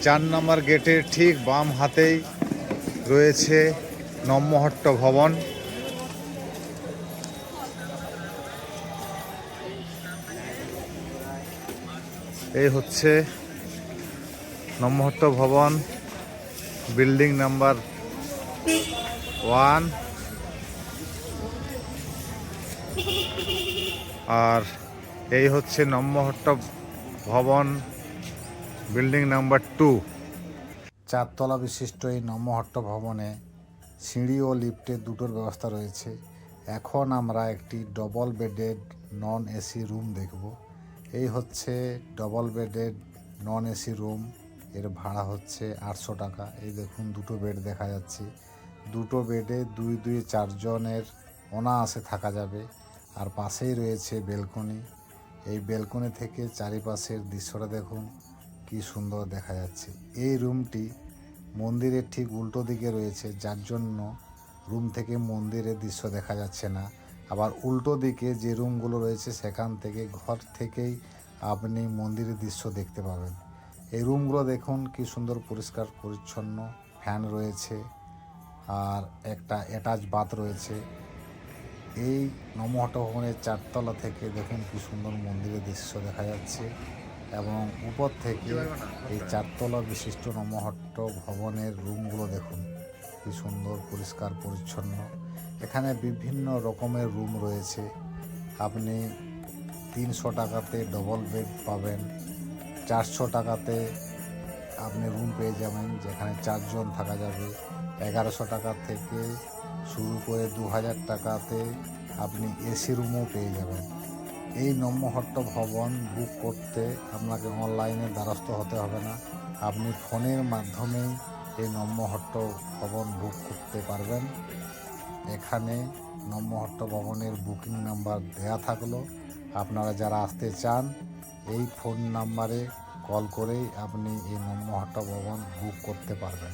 4 নম্বর গেটের ঠিক বাম হাতেই রয়েছে নম্মহট্ট ভবন। এই হচ্ছে নম্মহট্ট ভবন, বিল্ডিং নাম্বার 1। আর এই হচ্ছে নম্মহট্ট ভবন, বিল্ডিং নাম্বার 2। 4 তলা বিশিষ্ট এই নম্মহট্ট ভবনে সিঁড়ি ও লিফটের দুটোর ব্যবস্থা রয়েছে। এখন আমরা একটি double bedded non AC room দেখব। এই হচ্ছে double bedded non AC room. এর ভাড়া হচ্ছে 800 টাকা। এই দেখুন দুটো বেড দেখা যাচ্ছে। দুটো বেডে 2-4 জনের অনায়াসে থাকা যাবে। আর পাশেই রয়েছে বেলকনি। এই বেলকনি থেকে চারিপাশের দৃশ্যটা দেখুন কি সুন্দর দেখা যাচ্ছে। এই রুমটি মন্দিরের ঠিক উল্টো দিকে রয়েছে, যার জন্য রুম থেকে মন্দিরের দৃশ্য দেখা যাচ্ছে না। আবার উল্টো দিকে যে রুমগুলো রয়েছে সেখান থেকে ঘর থেকেই আপনি মন্দিরের দৃশ্য দেখতে পাবেন। এই রুমগুলো দেখুন কি সুন্দর পরিষ্কার পরিচ্ছন্ন, ফ্যান রয়েছে আর একটা অ্যাটাচ বাথ রয়েছে। এই নম্মহট্ট ভবনের 4 তলা থেকে দেখুন কি সুন্দর মন্দিরের দৃশ্য দেখা যাচ্ছে এবং উপর থেকে এই 4 তলা বিশিষ্ট নম্মহট্ট ভবনের রুমগুলো দেখুন কি সুন্দর পরিষ্কার পরিচ্ছন্ন। এখানে বিভিন্ন রকমের রুম রয়েছে। আপনি 300 টাকাতে ডবল বেড পাবেন, 400 টাকাতে আপনি রুম পেয়ে যাবেন যেখানে 4 জন থাকা যাবে, 1100 টাকা থেকে শুরু করে 2000 টাকাতে আপনি এসি রুমও পেয়ে যাবেন। এই নম্মহট্ট ভবন বুক করতে আপনাকে অনলাইনে দ্বারস্থ হতে হবে না, আপনি ফোনের মাধ্যমেই এই নম্মহট্ট ভবন বুক করতে পারবেন। এখানে নম্মহট্ট ভবনের বুকিং নাম্বার দেয়া থাকলো। আপনারা যারা আসতে চান এই ফোন নাম্বারে কল করেই আপনি এই নম্মহট্ট ভবন বুক করতে পারবেন।